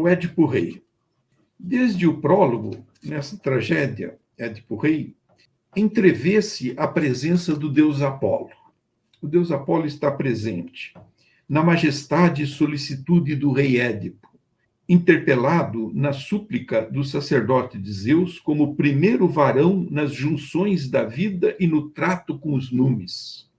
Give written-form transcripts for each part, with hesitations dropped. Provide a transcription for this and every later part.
O Édipo Rei. Desde o prólogo, nessa tragédia, Édipo Rei, entrevê-se a presença do deus Apolo. O deus Apolo está presente na majestade e solicitude do rei Édipo, interpelado na súplica do sacerdote de Zeus como primeiro varão nas junções da vida e no trato com os numes.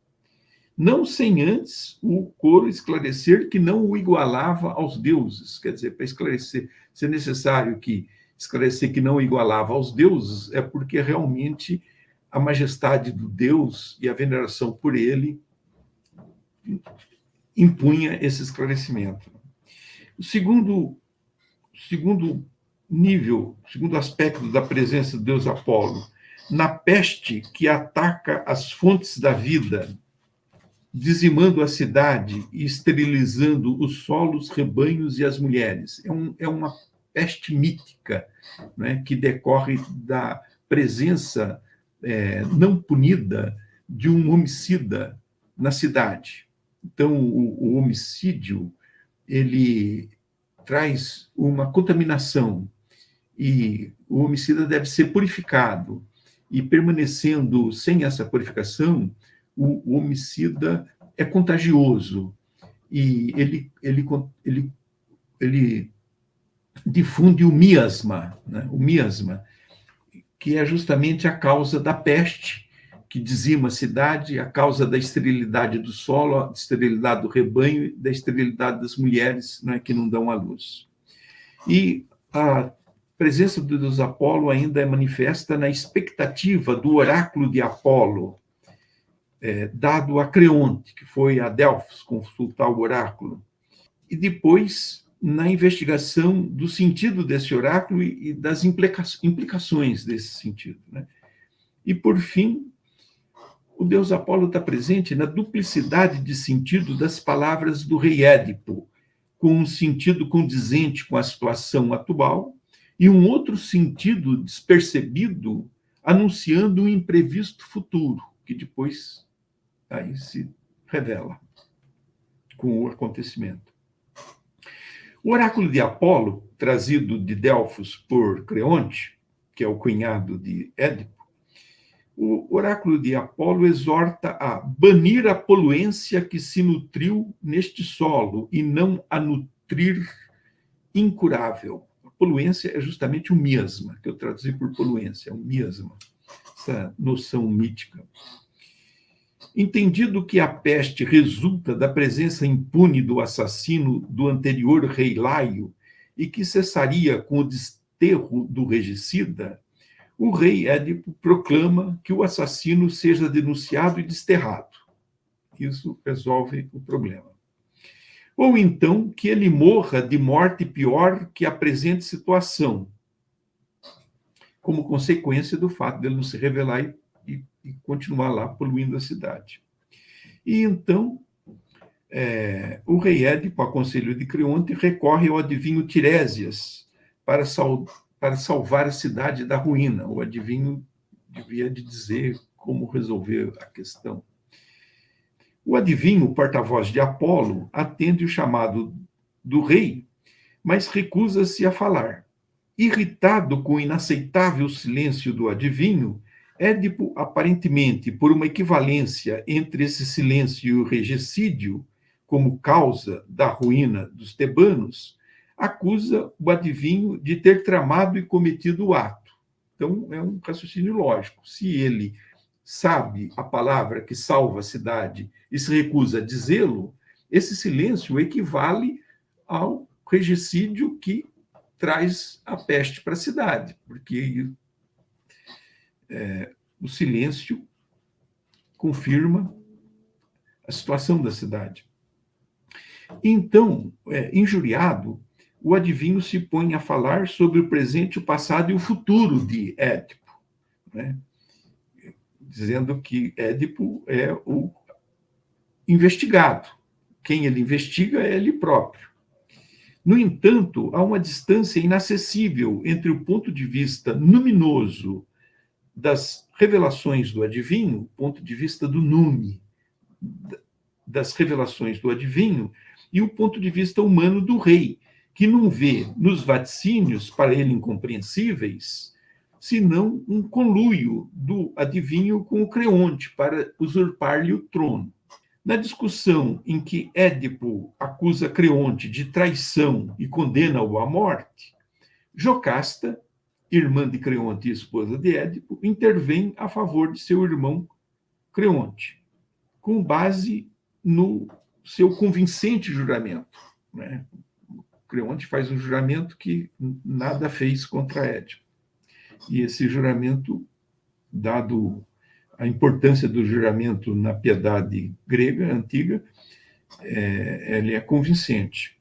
Não sem antes o coro esclarecer que não o igualava aos deuses. Quer dizer, para esclarecer, se é necessário que esclarecer que não o igualava aos deuses, é porque realmente a majestade do Deus e a veneração por ele impunha esse esclarecimento. O segundo nível, segundo aspecto da presença do deus Apolo, na peste que ataca as fontes da vida, dizimando a cidade e esterilizando os solos, rebanhos e as mulheres. É uma peste mítica, né, que decorre da presença não punida de um homicida na cidade. Então, o homicídio, ele traz uma contaminação e o homicida deve ser purificado. E permanecendo sem essa purificação, o homicida é contagioso e ele difunde o miasma, né? O miasma, que é justamente a causa da peste, que dizima a cidade, a causa da esterilidade do solo, da esterilidade do rebanho, da esterilidade das mulheres, né, que não dão à luz. E a presença do deus Apolo ainda é manifesta na expectativa do oráculo de Apolo, dado a Creonte, que foi a Delfos consultar o oráculo, e depois na investigação do sentido desse oráculo e das implicações desse sentido, né? E, por fim, o deus Apolo está presente na duplicidade de sentido das palavras do rei Édipo, com um sentido condizente com a situação atual e um outro sentido despercebido, anunciando um imprevisto futuro, que depois aí se revela com o acontecimento. O oráculo de Apolo, trazido de Delfos por Creonte, que é o cunhado de Édipo, o oráculo de Apolo exorta a banir a poluência que se nutriu neste solo e não a nutrir incurável. A poluência é justamente o miasma, que eu traduzi por poluência, é um miasma, essa noção mítica. Entendido que a peste resulta da presença impune do assassino do anterior rei Laio e que cessaria com o desterro do regicida, o rei Édipo proclama que o assassino seja denunciado e desterrado. Isso resolve o problema. Ou então que ele morra de morte pior que a presente situação, como consequência do fato de ele não se revelar e continuar lá poluindo a cidade. E então, o rei Édipo, a conselho de Creonte, recorre ao adivinho Tiresias para salvar a cidade da ruína. O adivinho devia de dizer como resolver a questão. O adivinho, porta-voz de Apolo, atende o chamado do rei, mas recusa-se a falar. Irritado com o inaceitável silêncio do adivinho, Édipo, aparentemente por uma equivalência entre esse silêncio e o regicídio, como causa da ruína dos tebanos, acusa o adivinho de ter tramado e cometido o ato. Então, é um raciocínio lógico. Se ele sabe a palavra que salva a cidade e se recusa a dizê-lo, esse silêncio equivale ao regicídio que traz a peste para a cidade, porque o silêncio confirma a situação da cidade. Então, injuriado, o adivinho se põe a falar sobre o presente, o passado e o futuro de Édipo, né? Dizendo que Édipo é o investigado. Quem ele investiga é ele próprio. No entanto, há uma distância inacessível entre o ponto de vista luminoso das revelações do adivinho, ponto de vista do nume, das revelações do adivinho, e o ponto de vista humano do rei, que não vê nos vaticínios, para ele incompreensíveis, senão um conluio do adivinho com o Creonte para usurpar-lhe o trono. Na discussão em que Édipo acusa Creonte de traição e condena-o à morte, Jocasta, irmã de Creonte e esposa de Édipo, intervém a favor de seu irmão Creonte, com base no seu convincente juramento, né? Creonte faz um juramento que nada fez contra Édipo. E esse juramento, dado a importância do juramento na piedade grega antiga, ele é convincente.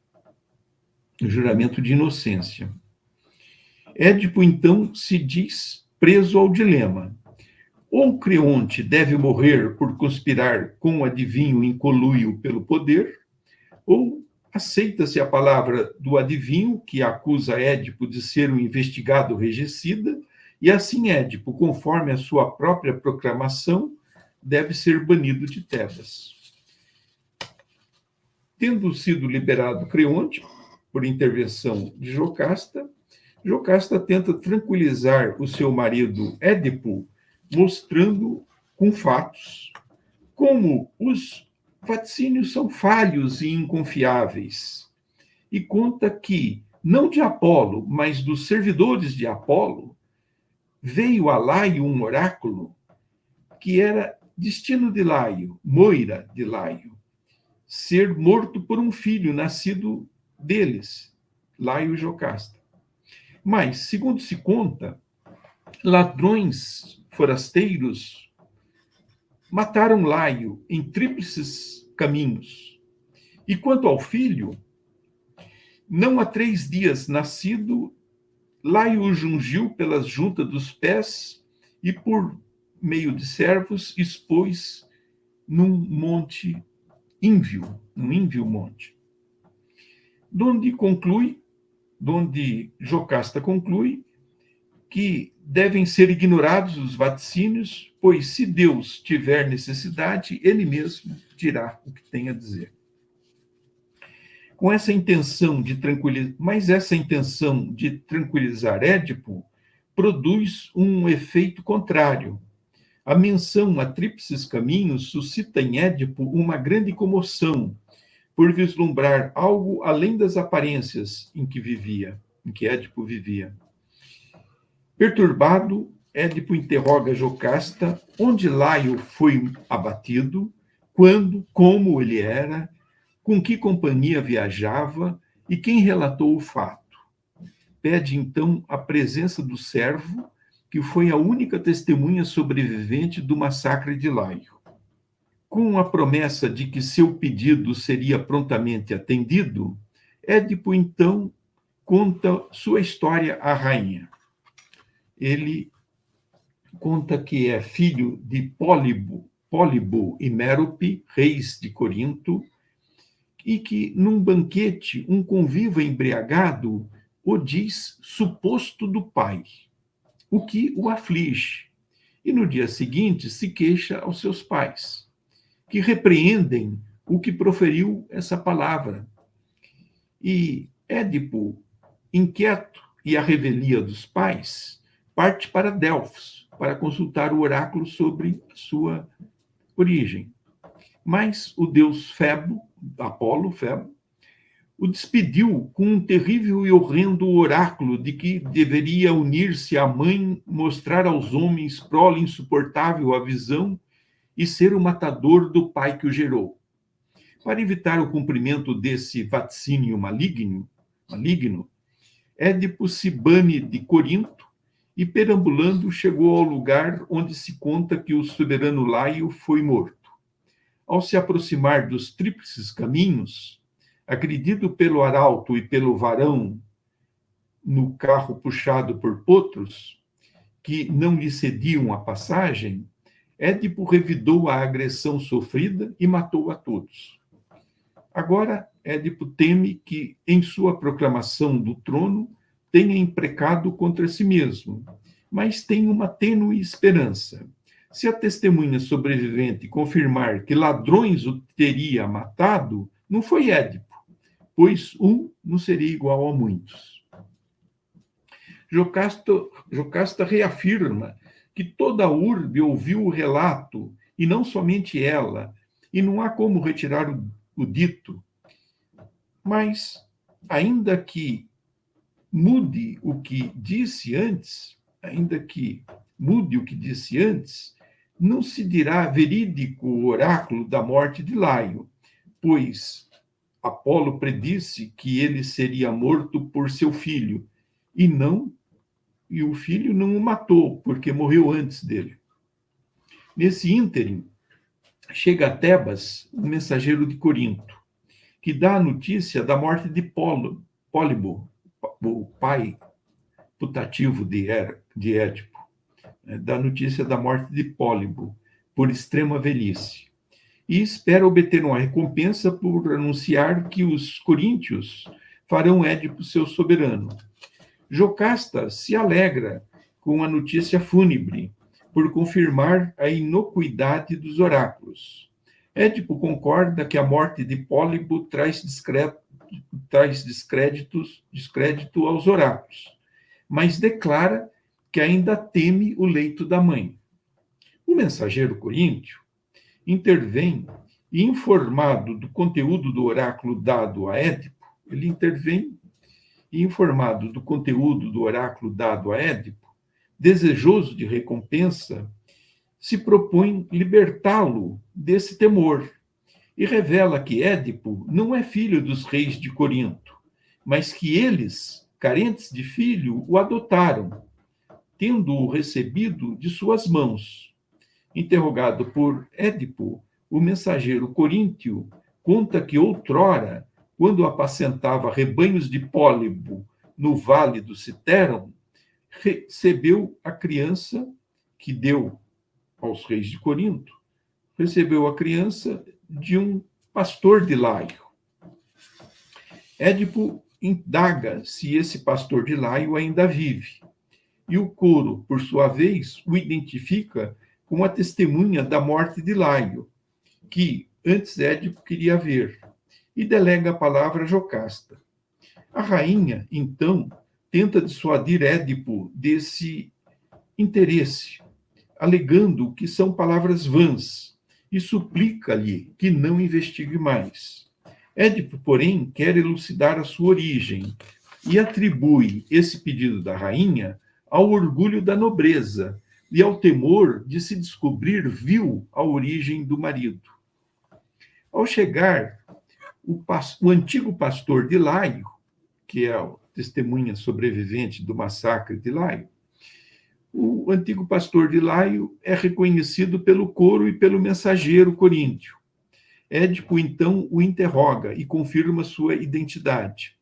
O juramento de inocência. Édipo, então, se diz preso ao dilema. Ou Creonte deve morrer por conspirar com o adivinho em conluio pelo poder, ou aceita-se a palavra do adivinho, que acusa Édipo de ser um investigado regicida, e assim Édipo, conforme a sua própria proclamação, deve ser banido de Tebas. Tendo sido liberado Creonte, por intervenção de Jocasta, Jocasta tenta tranquilizar o seu marido Édipo, mostrando com fatos como os vaticínios são falhos e inconfiáveis, e conta que, não de Apolo, mas dos servidores de Apolo, veio a Laio um oráculo que era destino de Laio, Moira de Laio, ser morto por um filho nascido deles, Laio e Jocasta. Mas, segundo se conta, ladrões forasteiros mataram Laio em tríplices caminhos. E quanto ao filho, não há 3 dias nascido, Laio o jungiu pelas juntas dos pés e, por meio de servos, expôs num monte ínvio, num ínvio monte. Donde Jocasta conclui que devem ser ignorados os vaticínios, pois se Deus tiver necessidade, ele mesmo dirá o que tem a dizer. Com essa intenção de tranquilizar, mas essa intenção de tranquilizar Édipo produz um efeito contrário. A menção a tríplices caminhos suscita em Édipo uma grande comoção, por vislumbrar algo além das aparências em que Édipo vivia. Perturbado, Édipo interroga Jocasta onde Laio foi abatido, quando, como ele era, com que companhia viajava e quem relatou o fato. Pede, então, a presença do servo, que foi a única testemunha sobrevivente do massacre de Laio. Com a promessa de que seu pedido seria prontamente atendido, Édipo, então, conta sua história à rainha. Ele conta que é filho de Pólibo e Mérope, reis de Corinto, e que, num banquete, um convívio embriagado o diz suposto do pai, o que o aflige, e no dia seguinte se queixa aos seus pais, que repreendem o que proferiu essa palavra. E Édipo, inquieto e à revelia dos pais, parte para Delfos para consultar o oráculo sobre sua origem. Mas o deus Febo, Apolo, o despediu com um terrível e horrendo oráculo de que deveria unir-se à mãe, mostrar aos homens prole insuportável a visão e ser o matador do pai que o gerou. Para evitar o cumprimento desse vaticínio maligno, Édipo se bane de Corinto e, perambulando, chegou ao lugar onde se conta que o soberano Laio foi morto. Ao se aproximar dos tríplices caminhos, agredido pelo arauto e pelo varão no carro puxado por potros, que não lhe cediam a passagem, Édipo revidou a agressão sofrida e matou a todos. Agora, Édipo teme que, em sua proclamação do trono, tenha imprecado contra si mesmo, mas tem uma tênue esperança. Se a testemunha sobrevivente confirmar que ladrões o teria matado, não foi Édipo, pois um não seria igual a muitos. Jocasta reafirma que toda a urbe ouviu o relato, e não somente ela, e não há como retirar o dito. Mas, ainda que mude o que disse antes, não se dirá verídico o oráculo da morte de Laio, pois Apolo predisse que ele seria morto por seu filho, e o filho não o matou, porque morreu antes dele. Nesse ínterim, chega a Tebas um mensageiro de Corinto, que dá a notícia da morte de Pólibo, o pai putativo de Édipo, dá notícia da morte de Pólibo, por extrema velhice, e espera obter uma recompensa por anunciar que os coríntios farão Édipo seu soberano. Jocasta se alegra com a notícia fúnebre, por confirmar a inocuidade dos oráculos. Édipo concorda que a morte de Pólibo traz descrédito aos oráculos, mas declara que ainda teme o leito da mãe. O mensageiro coríntio intervém e, informado do conteúdo do oráculo dado a Édipo, desejoso de recompensa, se propõe libertá-lo desse temor e revela que Édipo não é filho dos reis de Corinto, mas que eles, carentes de filho, o adotaram, tendo-o recebido de suas mãos. Interrogado por Édipo, o mensageiro coríntio conta que outrora, quando apacentava rebanhos de Pólibo no vale do Citeron, recebeu a criança que deu aos reis de Corinto, recebeu a criança de um pastor de Laio. Édipo indaga se esse pastor de Laio ainda vive, e o coro, por sua vez, o identifica com a testemunha da morte de Laio, que antes Édipo queria ver, e delega a palavra a Jocasta. A rainha, então, tenta dissuadir Édipo desse interesse, alegando que são palavras vãs, e suplica-lhe que não investigue mais. Édipo, porém, quer elucidar a sua origem e atribui esse pedido da rainha ao orgulho da nobreza e ao temor de se descobrir vil a origem do marido. Ao chegar, o antigo pastor de Laio, que é a testemunha sobrevivente do massacre de Laio, o antigo pastor de Laio é reconhecido pelo coro e pelo mensageiro coríntio. Édipo, então, o interroga e confirma sua identidade.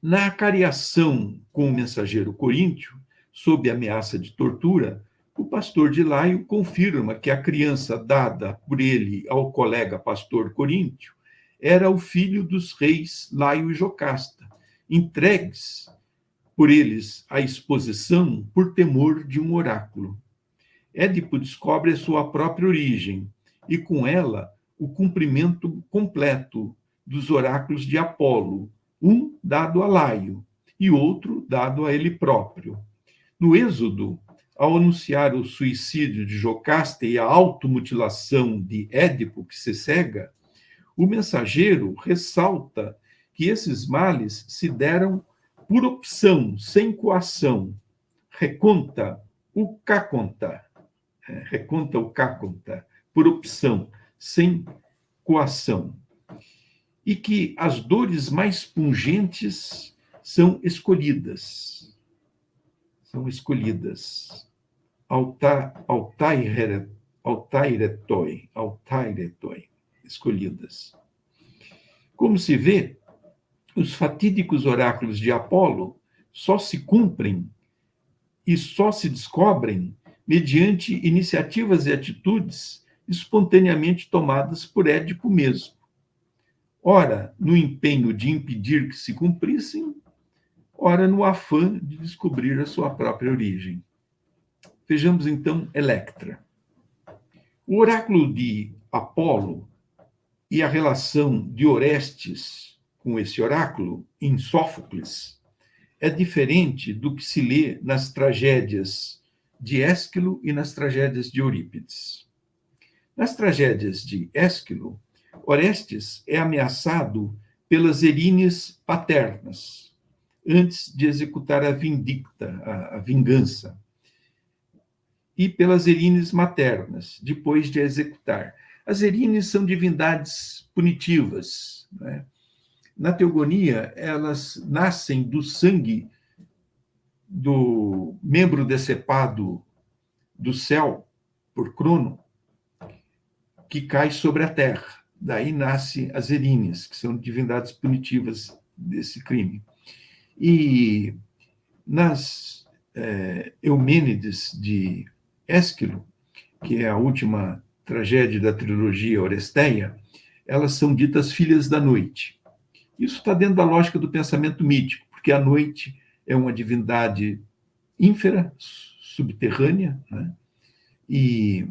Na acariação com o mensageiro coríntio, sob ameaça de tortura, o pastor de Laio confirma que a criança dada por ele ao colega pastor coríntio era o filho dos reis Laio e Jocasta, entregues por eles à exposição por temor de um oráculo. Édipo descobre a sua própria origem e, com ela, o cumprimento completo dos oráculos de Apolo, um dado a Laio e outro dado a ele próprio. No Êxodo, ao anunciar o suicídio de Jocasta e a automutilação de Édipo, que se cega, o mensageiro ressalta que esses males se deram por opção, sem coação. Reconta o Cáconta, por opção, sem coação. E que as dores mais pungentes são escolhidas. Altairetoi, escolhidas. Como se vê, os fatídicos oráculos de Apolo só se cumprem e só se descobrem mediante iniciativas e atitudes espontaneamente tomadas por Édipo mesmo. Ora, no empenho de impedir que se cumprissem, ora, no afã de descobrir a sua própria origem. Vejamos, então, Electra. O oráculo de Apolo e a relação de Orestes com esse oráculo, em Sófocles, é diferente do que se lê nas tragédias de Ésquilo e nas tragédias de Eurípides. Nas tragédias de Ésquilo, Orestes é ameaçado pelas Erines paternas, antes de executar a vindicta, a vingança, e pelas Erines maternas, depois de a executar. As Erines são divindades punitivas, né? Na teogonia, elas nascem do sangue do membro decepado do céu, por Crono, que cai sobre a terra. Daí nascem as Erines, que são divindades punitivas desse crime. E nas Eumênides de Ésquilo, que é a última tragédia da trilogia Oresteia, elas são ditas filhas da noite. Isso está dentro da lógica do pensamento mítico, porque a noite é uma divindade ínfera, subterrânea, né? E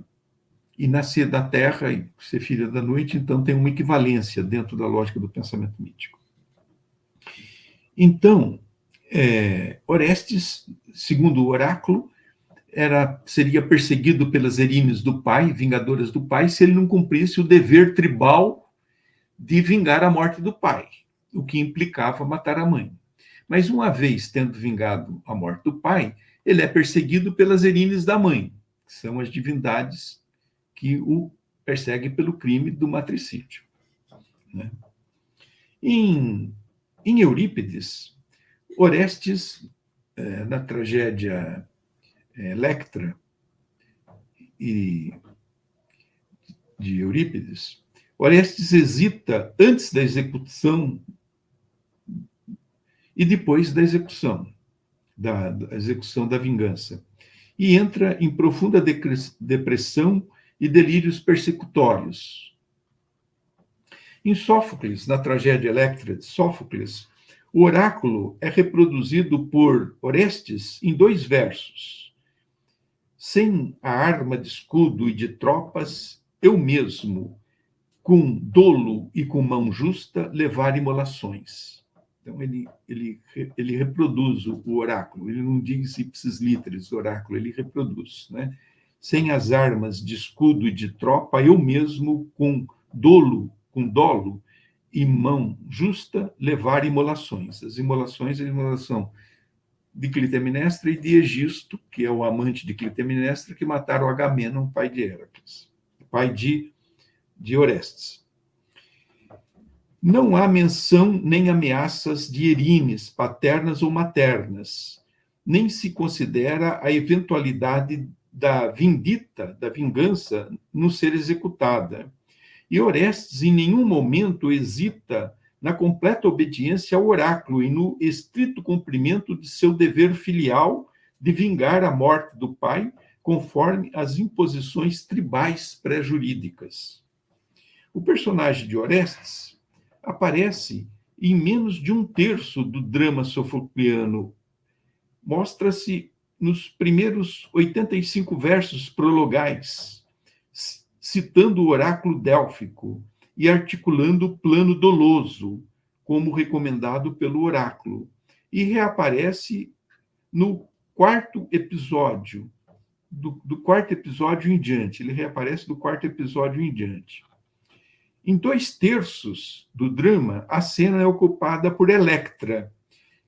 nascer da terra e ser filha da noite, então tem uma equivalência dentro da lógica do pensamento mítico. Então, Orestes, segundo o oráculo, seria perseguido pelas Erines do pai, vingadoras do pai, se ele não cumprisse o dever tribal de vingar a morte do pai, o que implicava matar a mãe. Mas uma vez tendo vingado a morte do pai, ele é perseguido pelas Erines da mãe, que são as divindades que o perseguem pelo crime do matricídio, né? Em Eurípides, Orestes, na tragédia Electra e de Eurípides, Orestes hesita antes da execução e depois da execução da vingança, e entra em profunda depressão e delírios persecutórios. Em Sófocles, na tragédia Electra de Sófocles, o oráculo é reproduzido por Orestes em 2 versos. Sem a arma de escudo e de tropas, eu mesmo, com dolo e com mão justa, levar imolações. Então, ele reproduz o oráculo, ele não diz ipsis literis, o oráculo, ele reproduz, né? Sem as armas de escudo e de tropa, eu mesmo, com dolo e mão justa, levar imolações. As imolações, a imolação de Clitemnestra e de Egisto, que é o amante de Clitemnestra, que mataram Agamenon, pai de Héracles, pai de Orestes. Não há menção nem ameaças de Erines, paternas ou maternas, nem se considera a eventualidade da vindita, da vingança, no ser executada. E Orestes em nenhum momento hesita na completa obediência ao oráculo e no estrito cumprimento de seu dever filial de vingar a morte do pai, conforme as imposições tribais pré-jurídicas. O personagem de Orestes aparece em menos de 1/3 do drama sofocliano. Mostra-se nos primeiros 85 versos prologais, citando o oráculo délfico e articulando o plano doloso, como recomendado pelo oráculo, e reaparece no 4º episódio, do 4º episódio em diante. Ele reaparece do 4º episódio em diante. Em 2/3 do drama, a cena é ocupada por Electra,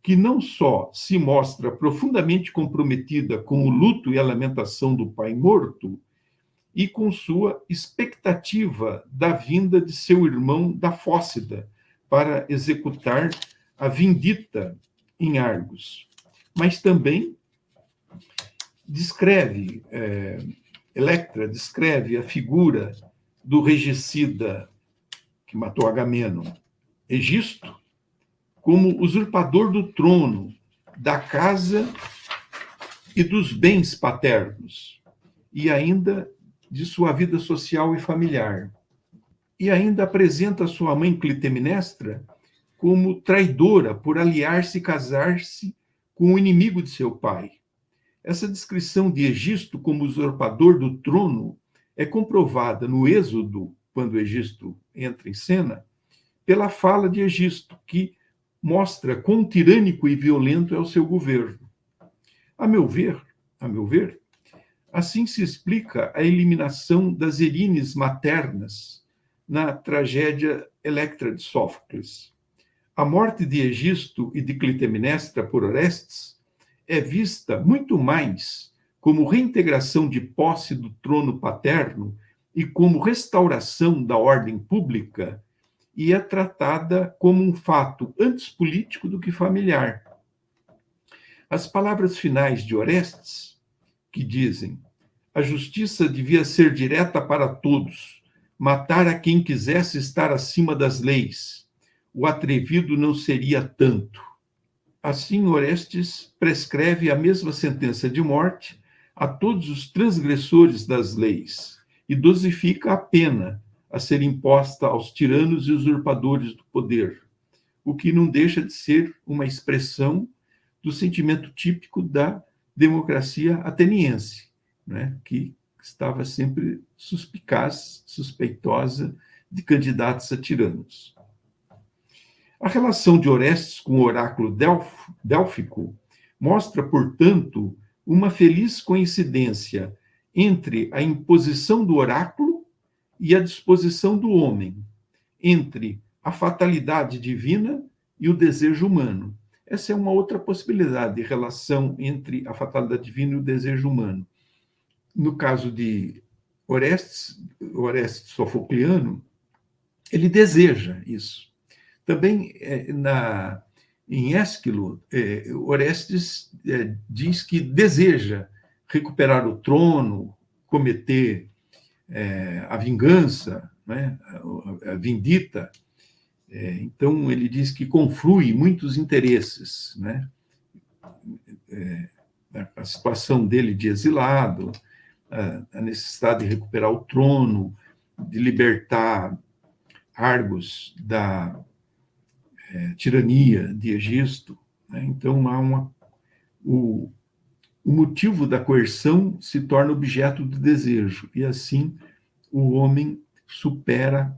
que não só se mostra profundamente comprometida com o luto e a lamentação do pai morto, e com sua expectativa da vinda de seu irmão da Fócida para executar a vindita em Argos. Mas também Electra descreve a figura do regicida que matou Agamenon, Egisto, como usurpador do trono, da casa e dos bens paternos, e ainda de sua vida social e familiar. E ainda apresenta sua mãe Clitemnestra como traidora por aliar-se e casar-se com o inimigo de seu pai. Essa descrição de Egisto como usurpador do trono é comprovada no Êxodo, quando Egisto entra em cena, pela fala de Egisto, que mostra quão tirânico e violento é o seu governo. A meu ver, assim se explica a eliminação das Erines maternas na tragédia Electra de Sófocles. A morte de Egisto e de Clitemnestra por Orestes é vista muito mais como reintegração de posse do trono paterno e como restauração da ordem pública, e é tratada como um fato antes político do que familiar. As palavras finais de Orestes, que dizem: a justiça devia ser direta para todos, matar a quem quisesse estar acima das leis. O atrevido não seria tanto. Assim, Orestes prescreve a mesma sentença de morte a todos os transgressores das leis e dosifica a pena a ser imposta aos tiranos e usurpadores do poder, o que não deixa de ser uma expressão do sentimento típico da democracia ateniense, né, que estava sempre suspicaz, suspeitosa de candidatos a tiranos. A relação de Orestes com o oráculo délfico mostra, portanto, uma feliz coincidência entre a imposição do oráculo e a disposição do homem, entre a fatalidade divina e o desejo humano. Essa é uma outra possibilidade de relação entre a fatalidade divina e o desejo humano. No caso de Orestes sofocliano, ele deseja isso. Também em Ésquilo, Orestes diz que deseja recuperar o trono, cometer a vingança, né, a vindita. Então, ele diz que conflui muitos interesses, né? A situação dele de exilado, a necessidade de recuperar o trono, de libertar Argos da tirania de Egisto, né? Então, o motivo da coerção se torna objeto do desejo, e assim o homem supera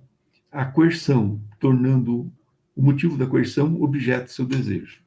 a coerção, tornando o motivo da coerção objeto do seu desejo.